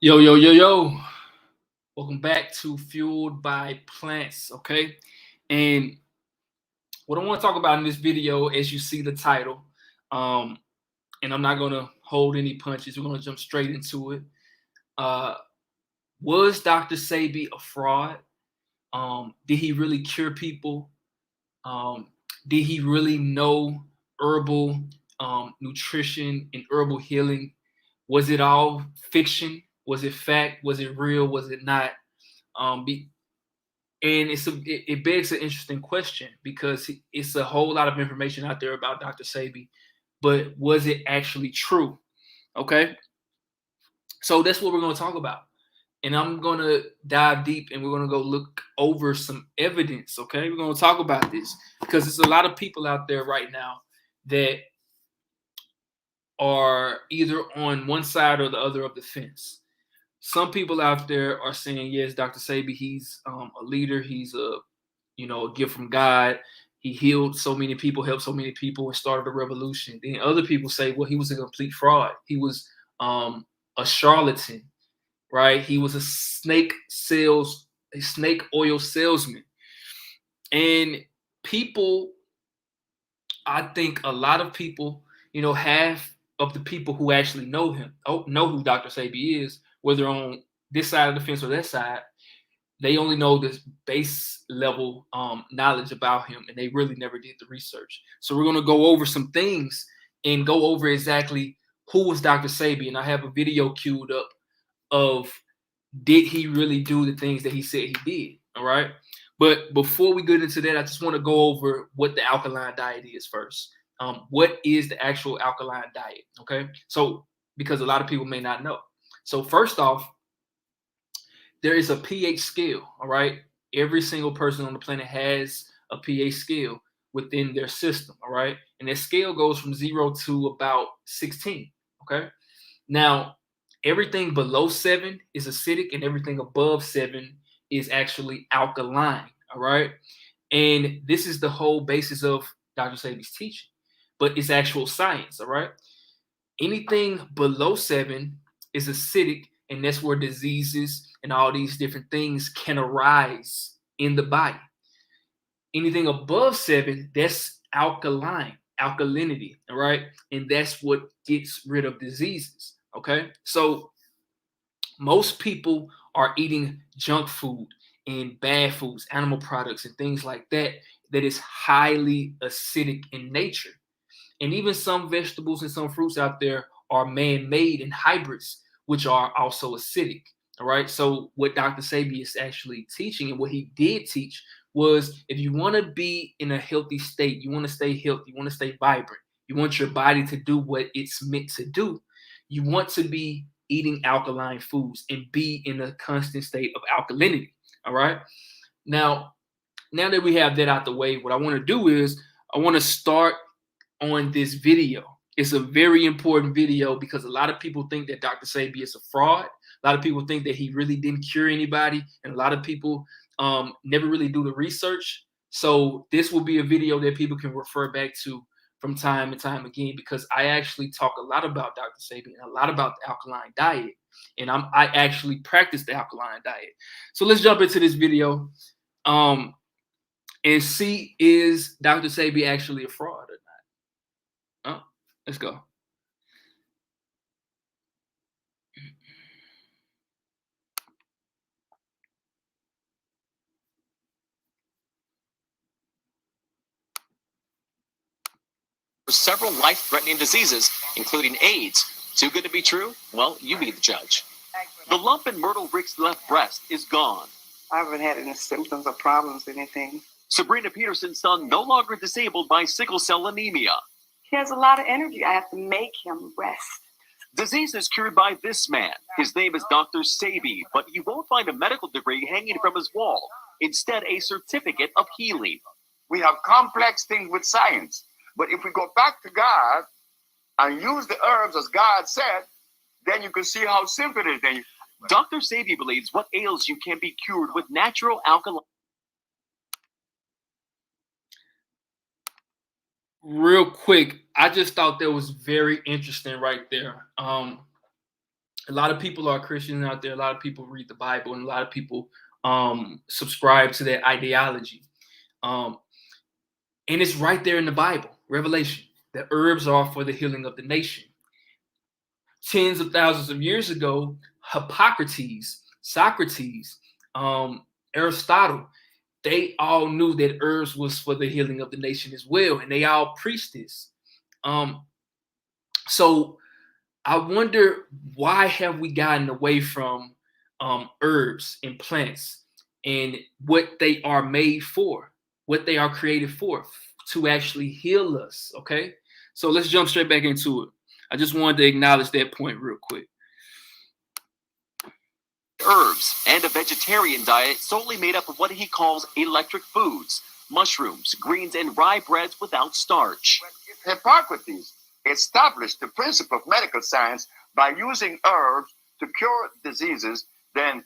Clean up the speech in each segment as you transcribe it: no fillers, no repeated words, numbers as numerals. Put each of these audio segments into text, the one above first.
Yo, yo, yo, yo. Welcome back to Fueled by Plants, okay? And what I want to talk about in this video, as you see the title, um, and I'm not going to hold any punches, we're going to jump straight into it. Uh, was Dr. Sebi a fraud? Did he really cure people? Um, did he really know herbal nutrition and herbal healing? Was it all fiction? Was it fact? Was it real? Was it not? Be, and it begs an interesting question because it's a whole lot of information out there about Dr. Sebi, but was it actually true? Okay, so that's what we're going to talk about, and I'm going to dive deep, and we're going to go look over some evidence. Okay, we're going to talk about this because there's a lot of people out there right now that are either on one side or the other of the fence. Some people out there are saying, yes, Dr. Sebi, he's a leader. He's a gift from God. He healed so many people, helped so many people, and started a revolution. Then other people say, well, he was a complete fraud. He was a charlatan, right? He was a snake oil salesman. And people, I think a lot of people, half of the people who actually know him, know who Dr. Sebi is, whether on this side of the fence or that side, they only know this base level knowledge about him, and they really never did the research. So we're going to go over some things and go over exactly who was Dr. Sebi. And I have a video queued up of did he really do the things that he said he did. All right. But before we get into that, I just want to go over what the alkaline diet is first. What is the actual alkaline diet? Okay. So, because a lot of people may not know. So, first off, there is a pH scale. All right. Every single person on the planet has a pH scale within their system. All right. And that scale goes from 0 to about 16. Okay. Now, everything below 7 is acidic, and everything above 7 is actually alkaline. All right. And this is the whole basis of Dr. Sebi's teaching, but it's actual science. All right. Anything below 7 is acidic, and that's where diseases and all these different things can arise in the body. Anything above 7, that's alkaline, alkalinity, all right? And that's what gets rid of diseases, okay? So most people are eating junk food and bad foods, animal products, and things like that, that is highly acidic in nature. And even some vegetables and some fruits out there are man-made and hybrids, which are also acidic. All right. So what Dr. Sebi is actually teaching, and what he did teach, was if you want to be in a healthy state, you want to stay healthy, you want to stay vibrant, you want your body to do what it's meant to do, you want to be eating alkaline foods and be in a constant state of alkalinity. All right. Now, now that we have that out the way, what I want to do is I want to start on this video. It's a very important video because a lot of people think that Dr. Sebi is a fraud. A lot of people think that he really didn't cure anybody, and a lot of people never really do the research. So this will be a video that people can refer back to from time and time again, because I actually talk a lot about Dr. Sebi and a lot about the alkaline diet, and I actually practice the alkaline diet. So let's jump into this video um, and see, is Dr. Sebi actually a fraud? Oh, let's go. Several life-threatening diseases, including AIDS. Too good to be true? Well, you be the judge. The lump in Myrtle Rick's left breast is gone. I haven't had any symptoms or problems, anything. Sabrina Peterson's son no longer disabled by sickle cell anemia. He has a lot of energy. I have to make him rest. Disease is cured by this man. His name is Dr. Sebi, but you won't find a medical degree hanging from his wall. Instead, a certificate of healing. We have complex things with science. But if we go back to God and use the herbs as God said, then you can see how simple it is. Then Dr. Sebi believes what ails you can be cured with natural alkaline. Real quick, I just thought that was very interesting right there. A lot of people are Christians out there. A lot of people read the Bible, and a lot of people subscribe to that ideology. And it's right there in the Bible, Revelation. The herbs are for the healing of the nation. Tens of thousands of years ago, Hippocrates, Socrates, Aristotle, they all knew that herbs was for the healing of the nation as well, and they all preached this. So I wonder, why have we gotten away from herbs and plants and what they are made for, what they are created for, to actually heal us? Okay, so let's jump straight back into it. I just wanted to acknowledge that point real quick. Herbs and a vegetarian diet solely made up of what he calls electric foods, mushrooms, greens, and rye breads without starch. Hippocrates established the principle of medical science by using herbs to cure diseases, then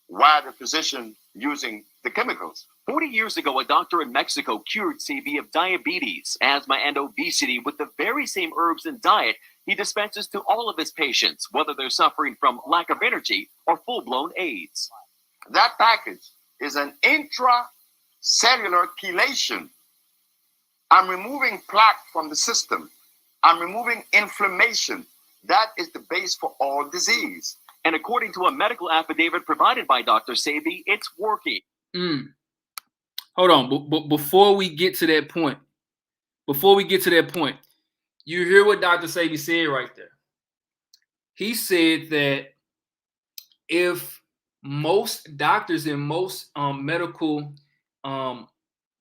why the physician using the chemicals? 40 years ago, a doctor in Mexico cured Sebi of diabetes, asthma, and obesity with the very same herbs and diet he dispenses to all of his patients, whether they're suffering from lack of energy or full-blown AIDS. That package is an intracellular chelation. I'm removing plaque from the system. I'm removing inflammation. That is the base for all disease. And according to a medical affidavit provided by Dr. Sebi, it's working. Hold on, but before we get to that point, you hear what Dr. Sebi said right there. He said that if most doctors and most medical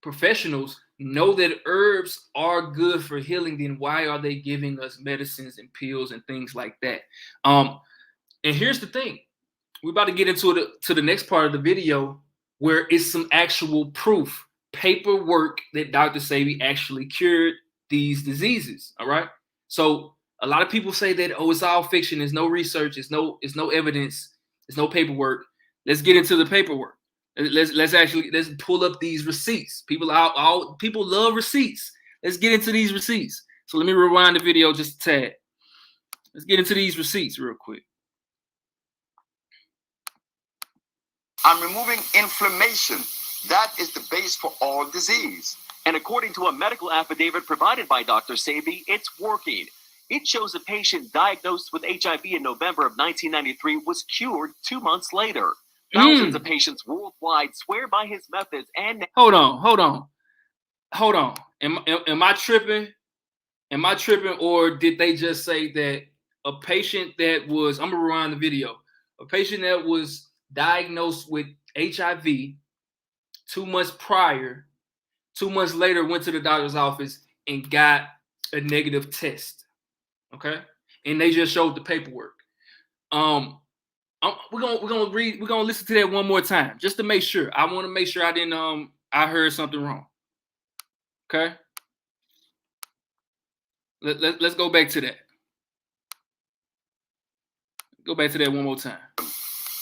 professionals know that herbs are good for healing, then why are they giving us medicines and pills and things like that? And here's the thing. We're about to get into the next part of the video, where it's some actual proof, paperwork, that Dr. Sebi actually cured these diseases. All right. So a lot of people say that, oh, it's all fiction. There's no research. It's no evidence. There's no paperwork. Let's get into the paperwork. Let's pull up these receipts. People love receipts. Let's get into these receipts. So let me rewind the video just a tad. Let's get into these receipts real quick. I'm removing inflammation. That is the base for all disease. And according to a medical affidavit provided by Dr. Sebi, it's working. It shows a patient diagnosed with HIV in November of 1993 was cured 2 months later. Thousands of patients worldwide swear by his methods and... Hold on. Am I tripping? Or did they just say that a patient that was... I'm going to rewind the video. A patient that was diagnosed with HIV 2 months prior, 2 months later, went to the doctor's office and got a negative test. Okay, and they just showed the paperwork. We're gonna listen to that one more time just to make sure. I want to make sure I heard something wrong. Okay, let's go back to that. Go back to that one more time.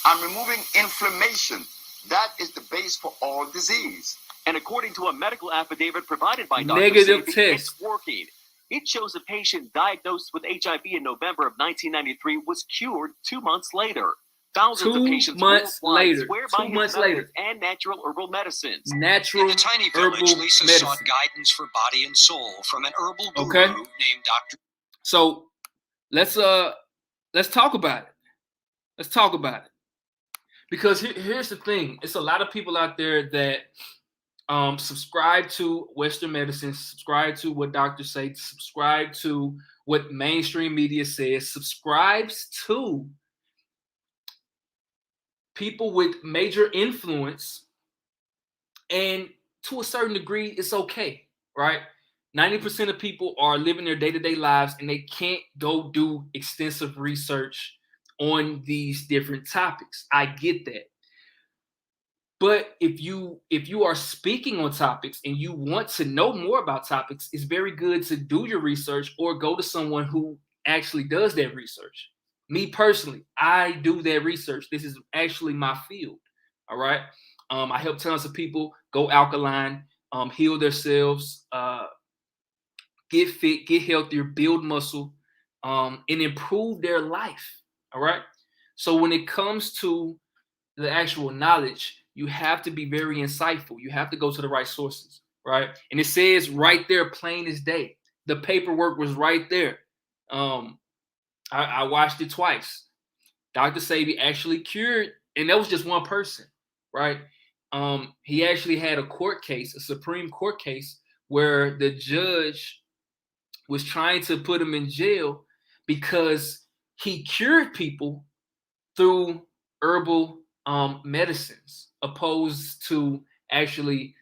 I'm removing inflammation. That is the base for all disease. And according to a medical affidavit provided by Dr. Negative Sebi, test. it's working. It shows a patient diagnosed with HIV in November of 1993 was cured 2 months later. Thousands of patients worldwide swear by his methods and natural herbal medicines. In a tiny village, Lisa sought guidance for body and soul from an herbal guru named Dr. So let's talk about it. Let's talk about it. Because here's the thing. It's a lot of people out there that subscribe to Western medicine, subscribe to what doctors say, subscribe to what mainstream media says, subscribes to people with major influence, and to a certain degree, it's okay, right? 90% of people are living their day-to-day lives and they can't go do extensive research on these different topics. I get that. But if you are speaking on topics and you want to know more about topics, it's very good to do your research or go to someone who actually does that research. Me personally, I do that research. This is actually my field. All right. I help tons of people go alkaline, heal themselves, get fit, get healthier, build muscle, and improve their life. All right. So when it comes to the actual knowledge, you have to be very insightful. You have to go to the right sources, right? And it says right there, plain as day. The paperwork was right there. I watched it twice. Dr. Sebi actually cured, and that was just one person, right? He actually had a court case, a Supreme Court case, where the judge was trying to put him in jail because he cured people through herbal medicines, opposed to actually,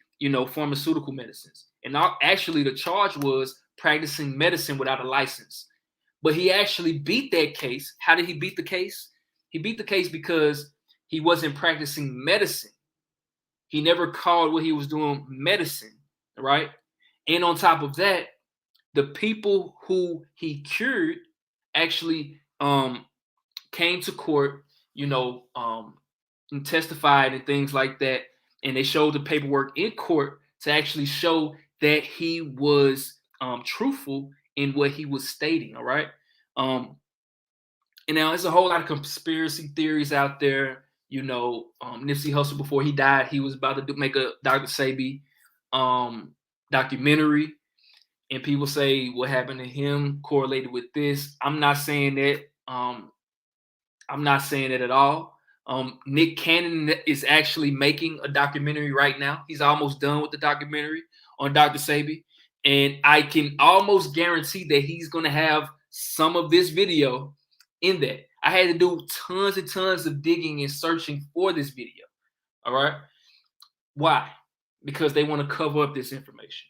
pharmaceutical medicines. And actually, the charge was practicing medicine without a license. But he actually beat that case. How did he beat the case? He beat the case because he wasn't practicing medicine. He never called what he was doing medicine, right? And on top of that, the people who he cured actually came to court, and testified and things like that. And they showed the paperwork in court to actually show that he was truthful in what he was stating. All right. And now there's a whole lot of conspiracy theories out there. Nipsey Hussle, before he died, he was about to make a Dr. Sebi documentary. And people say what happened to him correlated with this. I'm not saying that. I'm not saying it at all. Nick Cannon is actually making a documentary right now. He's almost done with the documentary on Dr. Sebi. And I can almost guarantee that he's going to have some of this video in that. I had to do tons and tons of digging and searching for this video. All right. Why? Because they want to cover up this information.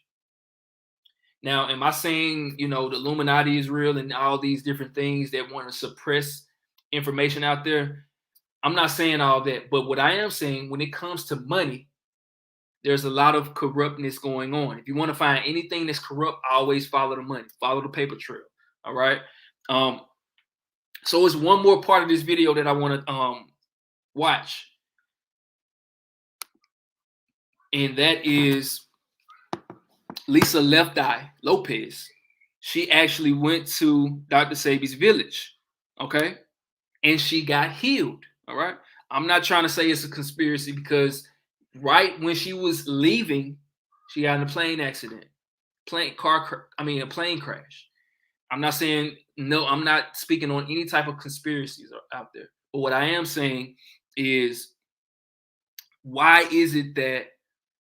Now, am I saying, the Illuminati is real and all these different things that want to suppress information out there? I'm not saying all that. But what I am saying, when it comes to money, there's a lot of corruptness going on. If you want to find anything that's corrupt, always follow the money. Follow the paper trail. All right. So it's one more part of this video that I want to watch. And that is Lisa Left Eye Lopez. She actually went to Dr. Sebi's village. Okay. And she got healed. All right. I'm not trying to say it's a conspiracy, because right when she was leaving, she got in a plane accident. A plane crash. I'm not saying, no, I'm not speaking on any type of conspiracies out there. But what I am saying is, why is it that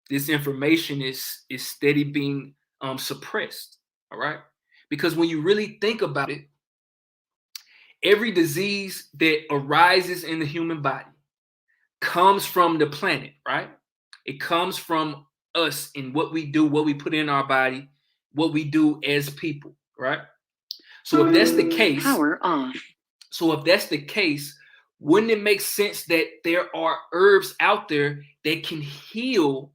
this information is steady being suppressed? All right. Because when you really think about it, every disease that arises in the human body comes from the planet, right? It comes from us and what we do, what we put in our body, what we do as people, right? So if that's the case, power off. So if that's the case, wouldn't it make sense that there are herbs out there that can heal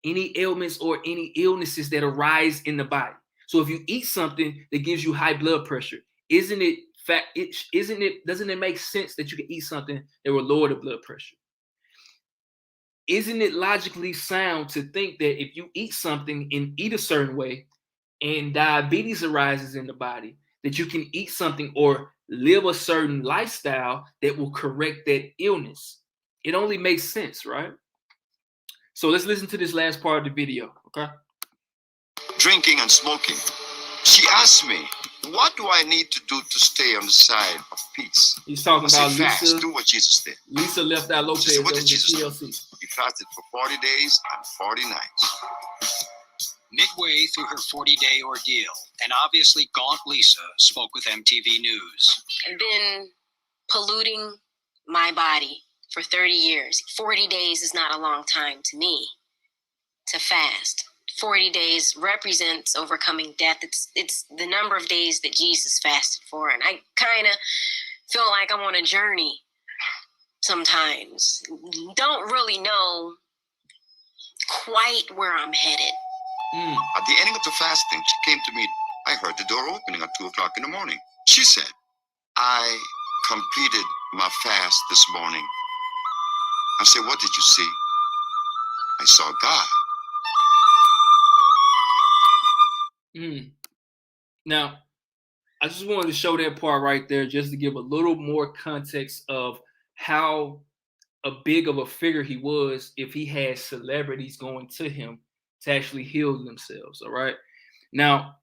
any ailments or any illnesses that arise in the body? So if you eat something that gives you high blood pressure, doesn't it make sense that you can eat something that will lower the blood pressure? Isn't it logically sound to think that if you eat something and eat a certain way and diabetes arises in the body, that you can eat something or live a certain lifestyle that will correct that illness? It only makes sense, right? So let's listen to this last part of the video, okay? Drinking and smoking. She asked me, what do I need to do to stay on the side of peace? He's talking about Lisa. Fast, do what Jesus did. Lisa Left Eye Lopez. Said, what did Jesus do? He fasted for 40 days and 40 nights. Midway through her 40-day ordeal, an obviously gaunt Lisa spoke with MTV News. I've been polluting my body for 30 years. 40 days is not a long time to me to fast. 40 days represents overcoming death. It's the number of days that Jesus fasted for. And I kind of feel like I'm on a journey sometimes. Don't really know quite where I'm headed. At the ending of the fasting, she came to me. I heard the door opening at 2 o'clock in the morning. She said, I completed my fast this morning. I said, what did you see? I saw God. Now, I just wanted to show that part right there just to give a little more context of how a big of a figure he was if he had celebrities going to him to actually heal themselves. All right. Now,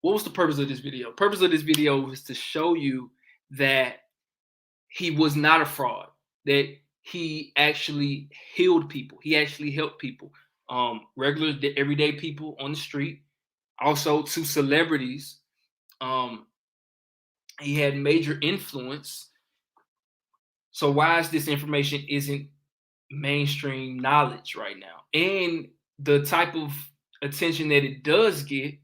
what was the purpose of this video? Purpose of this video was to show you that he was not a fraud, that he actually healed people. He actually helped people, regular everyday people on the street, also to celebrities. He had major influence. So why is this information isn't mainstream knowledge right now? And the type of attention that it does get,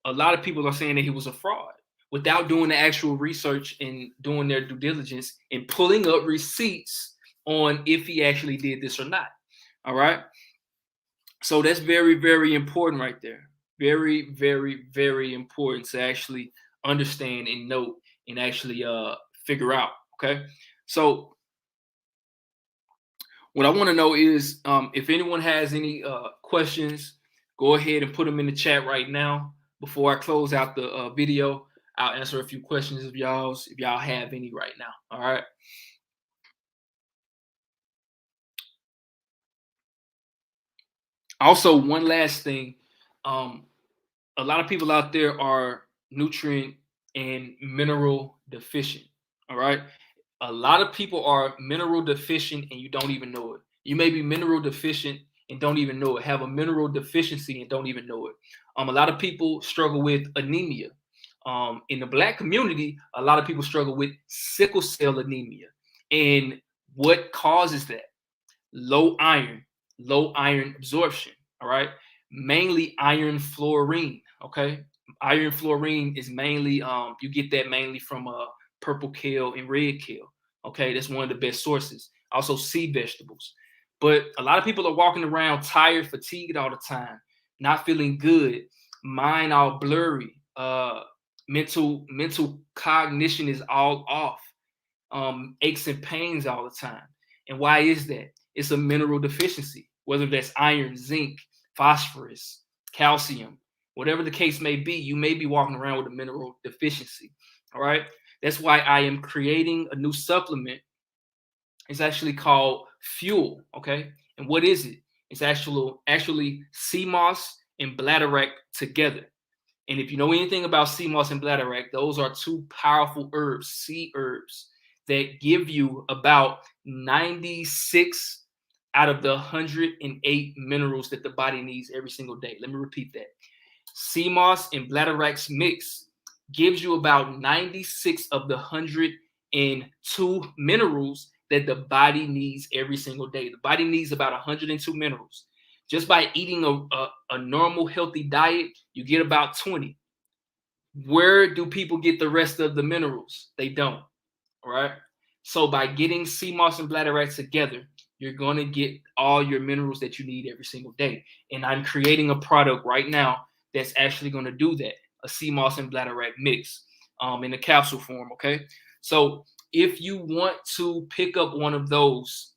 a lot of people are saying that he was a fraud without doing the actual research and doing their due diligence and pulling up receipts on if he actually did this or not. All right. So that's very, very important right there. Very, very, very important to actually understand and note and actually figure out. Okay. So what I want to know is if anyone has any questions, go ahead and put them in the chat right now. Before I close out the video, I'll answer a few questions if y'all have any right now. All right. Also, one last thing. A lot of people out there are nutrient and mineral deficient. All right. A lot of people are mineral deficient and you don't even know it. You may be mineral deficient and don't even know it. Have a mineral deficiency and don't even know it. A lot of people struggle with anemia. In the Black community, a lot of people struggle with sickle cell anemia. And what causes that? Low iron absorption. All right. Mainly iron fluorine. Okay. Iron fluorine is mainly, you get that mainly from purple kale and red kale. Okay. That's one of the best sources. Also, sea vegetables. But a lot of people are walking around tired, fatigued all the time, not feeling good, mind all blurry, mental cognition is all off, aches and pains all the time. And why is that? It's a mineral deficiency, whether that's iron, zinc, phosphorus, calcium, whatever the case may be. You may be walking around with a mineral deficiency. All right. That's why I am creating a new supplement. It's actually called Fuel. Okay. And what is it? It's actually sea moss and bladderwrack together. And if you know anything about sea moss and bladderwrack, those are two powerful herbs, sea herbs, that give you about 96 out of the 108 minerals that the body needs every single day. Let me repeat that. Sea moss and bladderwrack's mix gives you about 96 of the 102 minerals that the body needs every single day. The body needs about 102 minerals. Just by eating a normal, healthy diet, you get about 20. Where do people get the rest of the minerals? They don't. All right. So by getting sea moss and bladderwrack together, you're going to get all your minerals that you need every single day. And I'm creating a product right now that's actually going to do that, a sea moss and bladderwrack mix in a capsule form. Okay. So if you want to pick up one of those,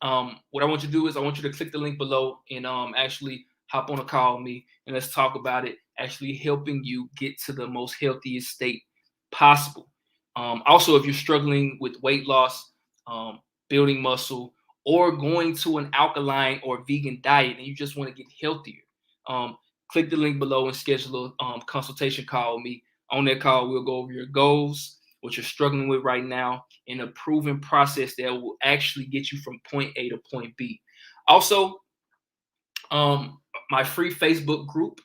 what I want you to do is I want you to click the link below and actually hop on a call with me and let's talk about it, actually helping you get to the most healthiest state possible. Also, if you're struggling with weight loss, building muscle, or going to an alkaline or vegan diet and you just want to get healthier, click the link below and schedule a consultation call with me. On that call, we'll go over your goals, what you're struggling with right now, in a proven process that will actually get you from point A to point B. Also, my free Facebook group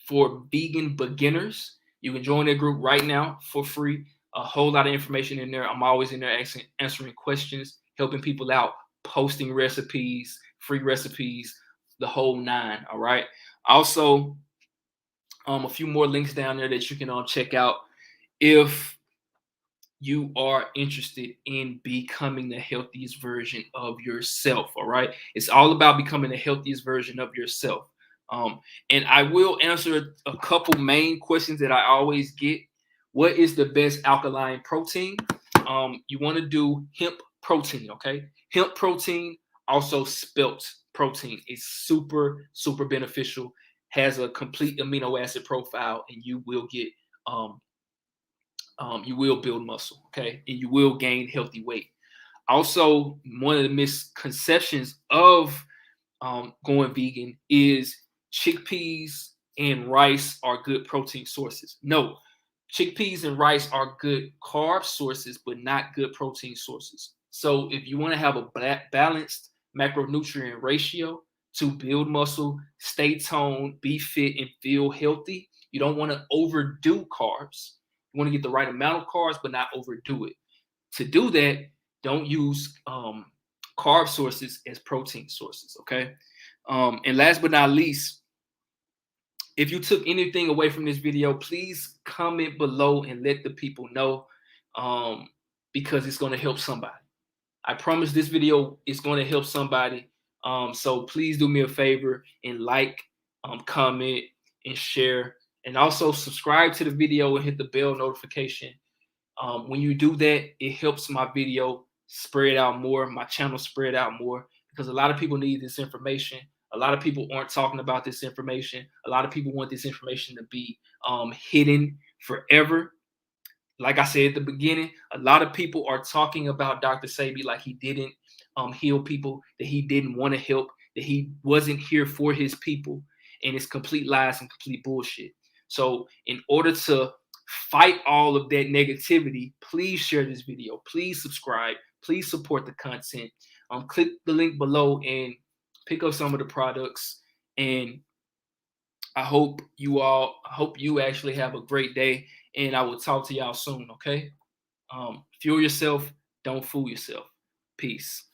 for vegan beginners. You can join that group right now for free. A whole lot of information in there. I'm always in there answering questions, helping people out, posting recipes, free recipes, the whole nine. All right. Also, a few more links down there that you can check out if you are interested in becoming the healthiest version of yourself. All right. It's all about becoming the healthiest version of yourself. And I will answer a couple main questions that I always get. What is the best alkaline protein? You want to do hemp protein. Okay. Hemp protein, also spelt protein, is super, super beneficial. has a complete amino acid profile, and you will get you will build muscle, okay, and you will gain healthy weight. Also, one of the misconceptions of going vegan is chickpeas and rice are good protein sources. No, chickpeas and rice are good carb sources, but not good protein sources. So if you want to have a balanced macronutrient ratio to build muscle, stay toned, be fit, and feel healthy, you don't want to overdo carbs. You want to get the right amount of carbs, but not overdo it. To do that, don't use carb sources as protein sources, okay? And last but not least, if you took anything away from this video, please comment below and let the people know, because it's going to help somebody. I promise this video is going to help somebody. So please do me a favor and like, comment, and share. And also subscribe to the video and hit the bell notification. When you do that, it helps my video spread out more, my channel spread out more, because a lot of people need this information. A lot of people aren't talking about this information. A lot of people want this information to be hidden forever. Like I said at the beginning, a lot of people are talking about Dr. Sebi like he didn't heal people, that he didn't want to help, that he wasn't here for his people. And it's complete lies and complete bullshit. So in order to fight all of that negativity, please share this video. Please subscribe. Please support the content. Click the link below and pick up some of the products. And I hope you actually have a great day. And I will talk to y'all soon, okay? Fuel yourself. Don't fool yourself. Peace.